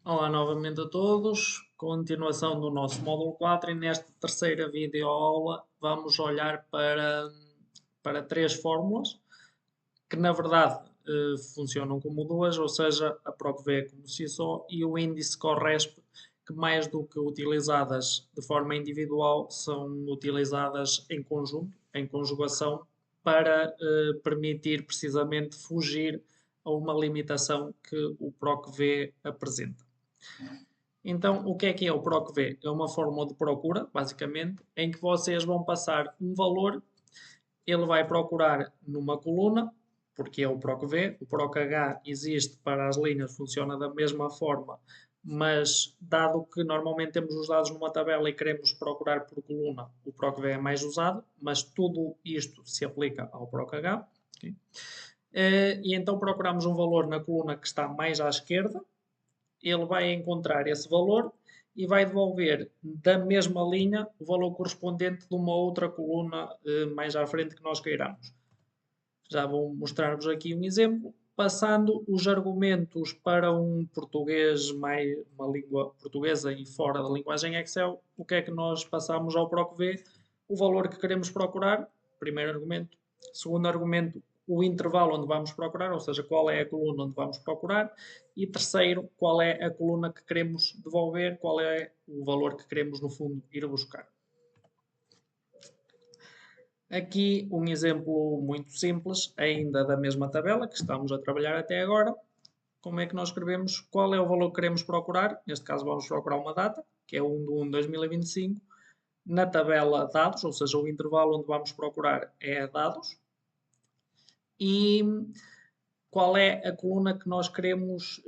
Olá novamente a todos, continuação do nosso módulo 4 e nesta terceira videoaula vamos olhar para três fórmulas que na verdade funcionam como duas, ou seja, a PROC-V como si só e o índice CORRESP, que mais do que utilizadas de forma individual são utilizadas em conjunto, em conjugação, para permitir precisamente fugir a uma limitação que o PROC-V apresenta. Então, o que é o PROC-V? É uma fórmula de procura, basicamente, em que vocês vão passar um valor, ele vai procurar numa coluna, porque é o PROC-V, o PROC-H existe para as linhas, funciona da mesma forma, mas dado que normalmente temos os dados numa tabela e queremos procurar por coluna, o PROC-V é mais usado, mas tudo isto se aplica ao PROC-H. Okay? E então procuramos um valor na coluna que está mais à esquerda, ele vai encontrar esse valor e vai devolver da mesma linha o valor correspondente de uma outra coluna mais à frente que nós queiramos. Já vou mostrar-vos aqui um exemplo. Passando os argumentos para um português, uma língua portuguesa e fora da linguagem Excel, o que é que nós passamos ao PROC-V? O valor que queremos procurar, primeiro argumento. Segundo argumento, o intervalo onde vamos procurar, ou seja, qual é a coluna onde vamos procurar. E terceiro, qual é a coluna que queremos devolver, qual é o valor que queremos, no fundo, ir buscar. Aqui um exemplo muito simples, ainda da mesma tabela que estamos a trabalhar até agora. Como é que nós escrevemos? Qual é o valor que queremos procurar? Neste caso vamos procurar uma data, que é 1/1/2025. Na tabela dados, ou seja, o intervalo onde vamos procurar é dados. E qual é a coluna que nós queremos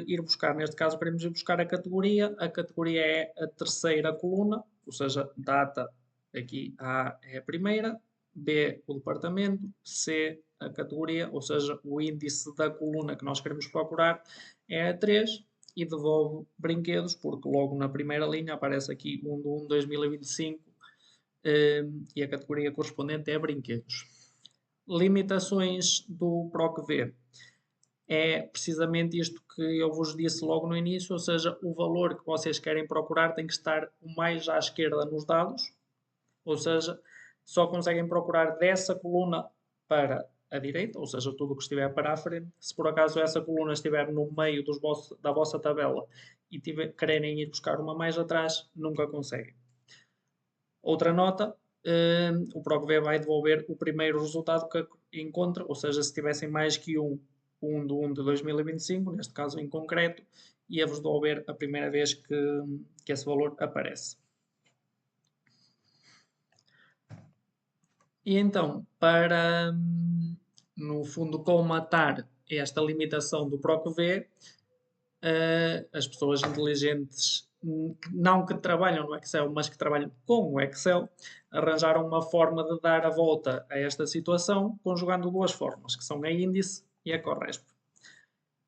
ir buscar? Neste caso queremos ir buscar a categoria. A categoria é a terceira coluna, ou seja, data, aqui A é a primeira, B o departamento, C a categoria, ou seja, o índice da coluna que nós queremos procurar é a 3 e devolve brinquedos, porque logo na primeira linha aparece aqui 1/1/2025 e a categoria correspondente é brinquedos. Limitações do PROC-V. É precisamente isto que eu vos disse logo no início, ou seja, o valor que vocês querem procurar tem que estar o mais à esquerda nos dados, ou seja, só conseguem procurar dessa coluna para a direita, ou seja, tudo o que estiver para a frente. Se por acaso essa coluna estiver no meio da vossa tabela e quererem ir buscar uma mais atrás, nunca conseguem. Outra nota, o PROC-V vai devolver o primeiro resultado que encontra, ou seja, se tivessem mais que 1/1/2025, neste caso em concreto, ia-vos devolver a primeira vez que esse valor aparece. E então, para, no fundo, colmatar esta limitação do PROC-V, as pessoas inteligentes, não que trabalham no Excel, mas que trabalham com o Excel, arranjaram uma forma de dar a volta a esta situação, conjugando duas fórmulas, que são a índice e a CORRESP.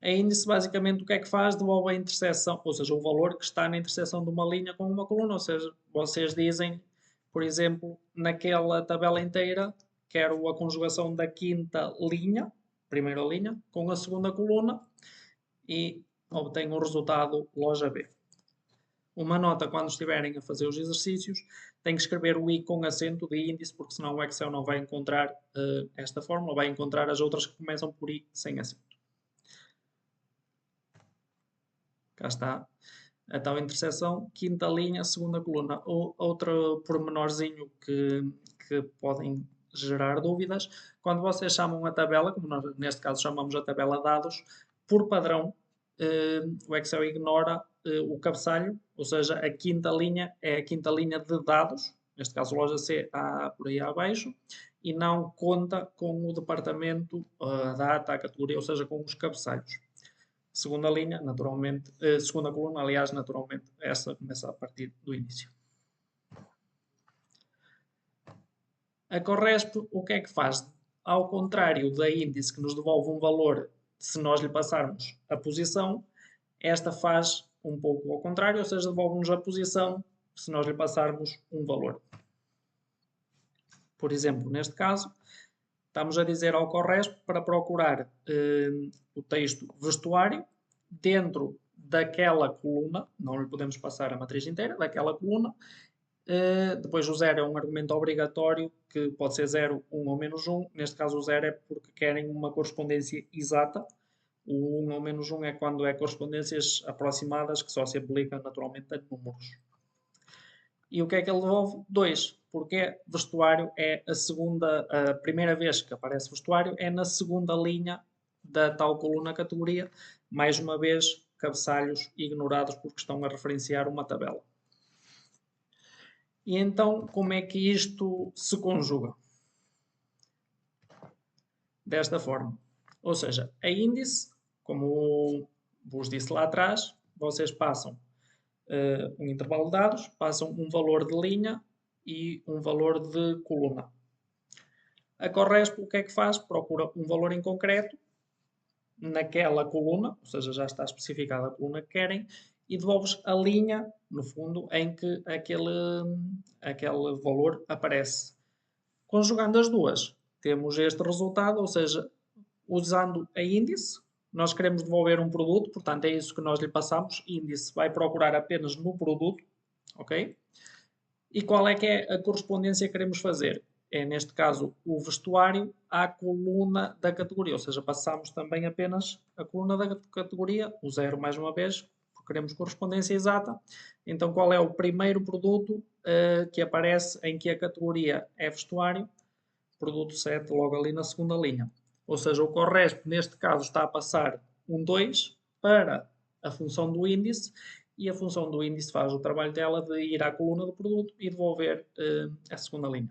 A índice, basicamente, o que é que faz? Devolve a interseção, ou seja, o valor que está na interseção de uma linha com uma coluna, ou seja, vocês dizem, por exemplo, naquela tabela inteira, quero a conjugação da quinta linha, primeira linha, com a segunda coluna, e obtenho o resultado loja B. Uma nota quando estiverem a fazer os exercícios, tem que escrever o I com acento de índice, porque senão o Excel não vai encontrar esta fórmula, vai encontrar as outras que começam por I sem acento. Cá está a tal interseção, quinta linha, segunda coluna. Outro pormenorzinho que podem gerar dúvidas, quando vocês chamam a tabela, como nós neste caso chamamos a tabela dados, por padrão, o Excel ignora o cabeçalho, ou seja, a quinta linha é a quinta linha de dados, neste caso loja C está por aí abaixo, e não conta com o departamento, a data, a categoria, ou seja, com os cabeçalhos. Segunda linha, naturalmente, segunda coluna, aliás, naturalmente, essa começa a partir do início. A CORRESP, o que é que faz? Ao contrário da índice que nos devolve um valor se nós lhe passarmos a posição, esta faz um pouco ao contrário, ou seja, devolve-nos a posição se nós lhe passarmos um valor. Por exemplo, neste caso, estamos a dizer ao CORRESP para procurar o texto vestuário dentro daquela coluna, não lhe podemos passar a matriz inteira, daquela coluna. Depois o 0 é um argumento obrigatório, que pode ser 0, 1 ou menos 1. Neste caso o 0 é porque querem uma correspondência exata. O 1 ou menos 1 é quando é correspondências aproximadas, que só se aplicam naturalmente a números. E o que é que ele devolve? 2. Porque vestuário é a primeira vez que aparece vestuário é na segunda linha da tal coluna categoria. Mais uma vez, cabeçalhos ignorados porque estão a referenciar uma tabela. E então, como é que isto se conjuga? Desta forma. Ou seja, a índice, como vos disse lá atrás, vocês passam um intervalo de dados, passam um valor de linha e um valor de coluna. A Corresp o que é que faz? Procura um valor em concreto naquela coluna, ou seja, já está especificada a coluna que querem, e devolve-vos a linha, no fundo, em que aquele valor aparece. Conjugando as duas, temos este resultado, ou seja, usando a índice, nós queremos devolver um produto, portanto é isso que nós lhe passamos. Índice vai procurar apenas no produto, ok? E qual é que é a correspondência que queremos fazer? É, neste caso, o vestuário à coluna da categoria, ou seja, passamos também apenas a coluna da categoria, o 0 mais uma vez, porque queremos correspondência exata. Então, qual é o primeiro produto que aparece em que a categoria é vestuário? Produto 7, logo ali na segunda linha. Ou seja, o Corresp, neste caso, está a passar um 2 para a função do índice, e a função do índice faz o trabalho dela de ir à coluna do produto e devolver a segunda linha.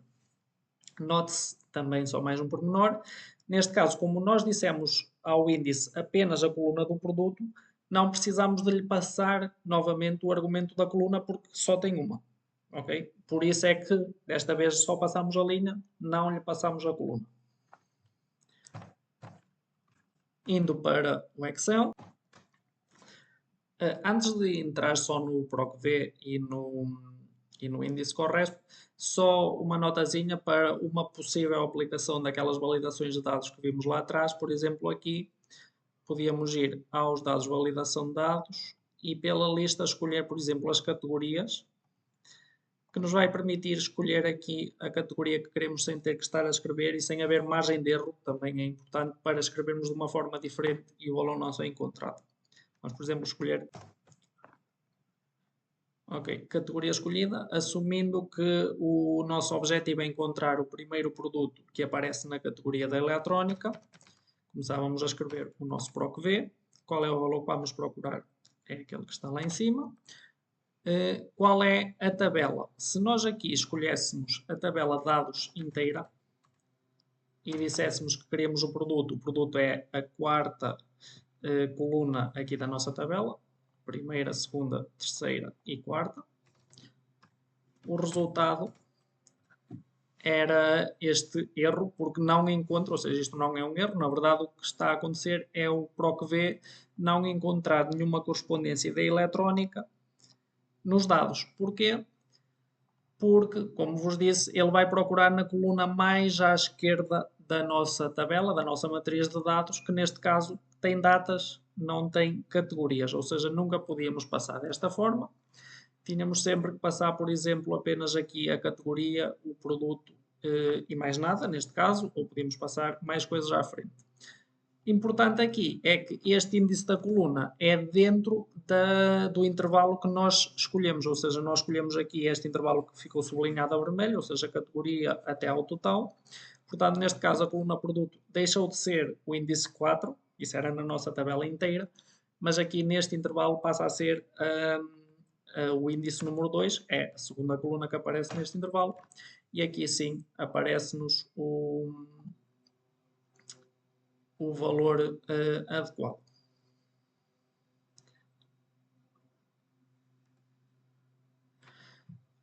Note-se também só mais um pormenor. Neste caso, como nós dissemos ao índice apenas a coluna do produto, não precisamos de lhe passar novamente o argumento da coluna porque só tem uma. Okay? Por isso é que desta vez só passamos a linha, não lhe passamos a coluna. Indo para o Excel. Antes de entrar só no PROC-V e no índice Corresp, só uma notazinha para uma possível aplicação daquelas validações de dados que vimos lá atrás. Por exemplo, aqui podíamos ir aos dados de validação de dados e pela lista escolher, por exemplo, as categorias, que nos vai permitir escolher aqui a categoria que queremos sem ter que estar a escrever e sem haver margem de erro, também é importante para escrevermos de uma forma diferente e o valor não ser encontrado. Vamos, por exemplo, escolher categoria escolhida, assumindo que o nosso objetivo é encontrar o primeiro produto que aparece na categoria da eletrónica. Começávamos a escrever o nosso PROC-V. Qual é o valor que vamos procurar? É aquele que está lá em cima. Qual é a tabela? Se nós aqui escolhêssemos a tabela de dados inteira e disséssemos que queremos o produto é a quarta coluna aqui da nossa tabela, primeira, segunda, terceira e quarta, o resultado era este erro, porque não encontra, ou seja, isto não é um erro, na verdade o que está a acontecer é o PROC-V não encontrar nenhuma correspondência da eletrónica nos dados. Porquê? Porque, como vos disse, ele vai procurar na coluna mais à esquerda da nossa tabela, da nossa matriz de dados, que neste caso tem datas, não tem categorias, ou seja, nunca podíamos passar desta forma. Tínhamos sempre que passar, por exemplo, apenas aqui a categoria, o produto e mais nada, neste caso, ou podíamos passar mais coisas à frente. Importante aqui é que este índice da coluna é dentro do intervalo que nós escolhemos, ou seja, nós escolhemos aqui este intervalo que ficou sublinhado a vermelho, ou seja, a categoria até ao total. Portanto, neste caso, a coluna produto deixou de ser o índice 4, isso era na nossa tabela inteira, mas aqui neste intervalo passa a ser o índice número 2, é a segunda coluna que aparece neste intervalo, e aqui sim aparece-nos o valor adequado.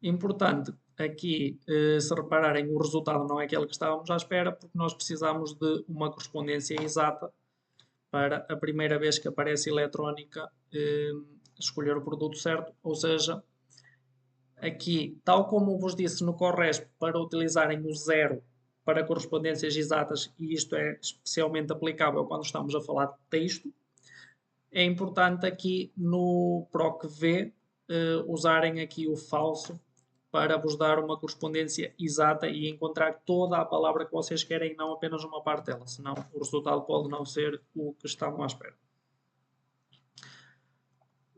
Importante aqui, se repararem, o resultado não é aquele que estávamos à espera, porque nós precisamos de uma correspondência exata para a primeira vez que aparece eletrónica escolher o produto certo, ou seja, aqui, tal como vos disse no Corresp, para utilizarem o 0 para correspondências exatas, e isto é especialmente aplicável quando estamos a falar de texto, é importante aqui no PROC-V usarem aqui o falso para vos dar uma correspondência exata e encontrar toda a palavra que vocês querem, não apenas uma parte dela, senão o resultado pode não ser o que estavam à espera.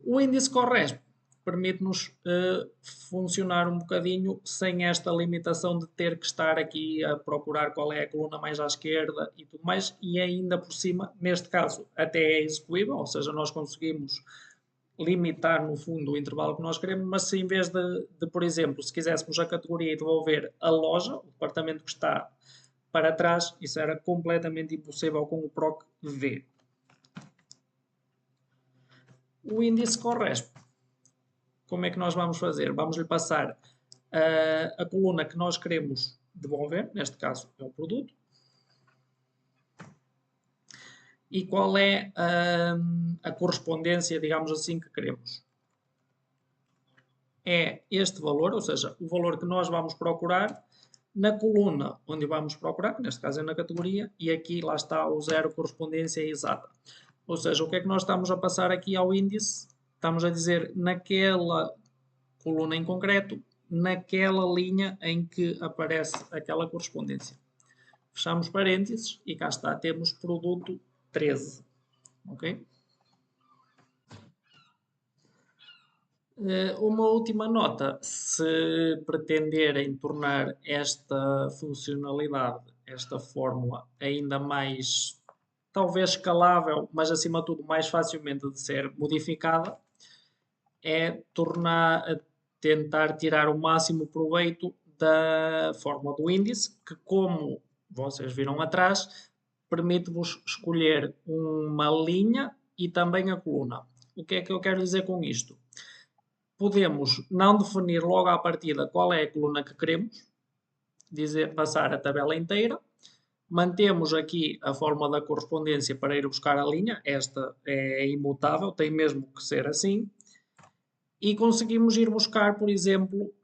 O índice CORRESP permite-nos funcionar um bocadinho sem esta limitação de ter que estar aqui a procurar qual é a coluna mais à esquerda e tudo mais, e ainda por cima, neste caso, até é execuível, ou seja, nós conseguimos limitar no fundo o intervalo que nós queremos, mas se em vez de, por exemplo, se quiséssemos a categoria e devolver a loja, o departamento que está para trás, isso era completamente impossível com o PROC-V. O índice CORRESP, como é que nós vamos fazer? Vamos lhe passar a coluna que nós queremos devolver, neste caso é o produto, e qual é a correspondência, digamos assim, que queremos. É este valor, ou seja, o valor que nós vamos procurar na coluna onde vamos procurar, neste caso é na categoria, e aqui lá está o zero correspondência exata. Ou seja, o que é que nós estamos a passar aqui ao índice? Estamos a dizer naquela coluna em concreto, naquela linha em que aparece aquela correspondência. Fechamos parênteses e cá está, temos produto 13. Ok? Uma última nota, se pretenderem tornar esta funcionalidade, esta fórmula, ainda mais, talvez escalável, mas acima de tudo mais facilmente de ser modificada, é tentar tirar o máximo proveito da fórmula do índice, que como vocês viram atrás, permite-vos escolher uma linha e também a coluna. O que é que eu quero dizer com isto? Podemos não definir logo à partida qual é a coluna que queremos, passar a tabela inteira, mantemos aqui a fórmula da correspondência para ir buscar a linha, esta é imutável, tem mesmo que ser assim, e conseguimos ir buscar, por exemplo,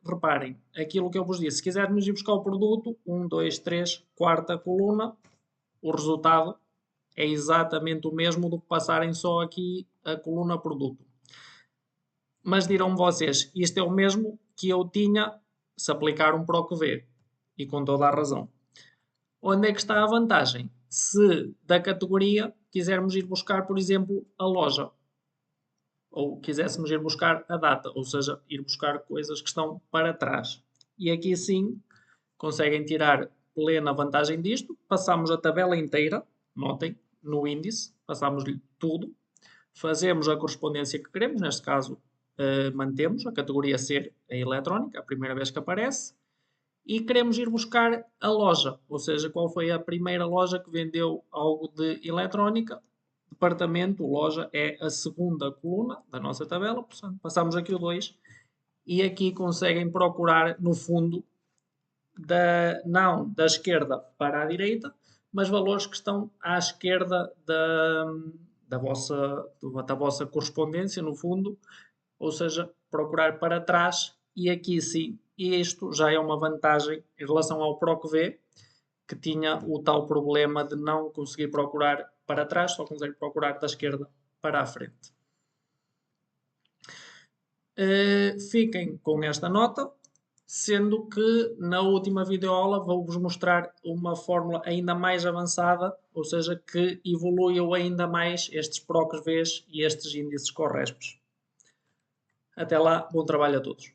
reparem, aquilo que eu vos disse, se quisermos ir buscar o produto, 1, 2, 3, quarta coluna, o resultado é exatamente o mesmo do que passarem só aqui a coluna produto. Mas dirão vocês, isto é o mesmo que eu tinha se aplicar um PROC-V, e com toda a razão. Onde é que está a vantagem? Se da categoria quisermos ir buscar, por exemplo, a loja, ou quiséssemos ir buscar a data, ou seja, ir buscar coisas que estão para trás. E aqui sim, conseguem tirar plena vantagem disto, passamos a tabela inteira, notem, no índice, passamos-lhe tudo, fazemos a correspondência que queremos, neste caso mantemos a categoria ser a eletrónica, a primeira vez que aparece, e queremos ir buscar a loja, ou seja, qual foi a primeira loja que vendeu algo de eletrónica. Departamento, loja, é a segunda coluna da nossa tabela, portanto, passamos aqui o 2 e aqui conseguem procurar no fundo, não da esquerda para a direita, mas valores que estão à esquerda da vossa correspondência, no fundo, ou seja, procurar para trás, e aqui sim, isto já é uma vantagem em relação ao PROC-V, que tinha o tal problema de não conseguir procurar para trás, só consegue procurar da esquerda para a frente. Fiquem com esta nota, sendo que na última videoaula vou-vos mostrar uma fórmula ainda mais avançada, ou seja, que evoluiu ainda mais estes PROC-Vs e estes índices CORRESPs. Até lá, bom trabalho a todos.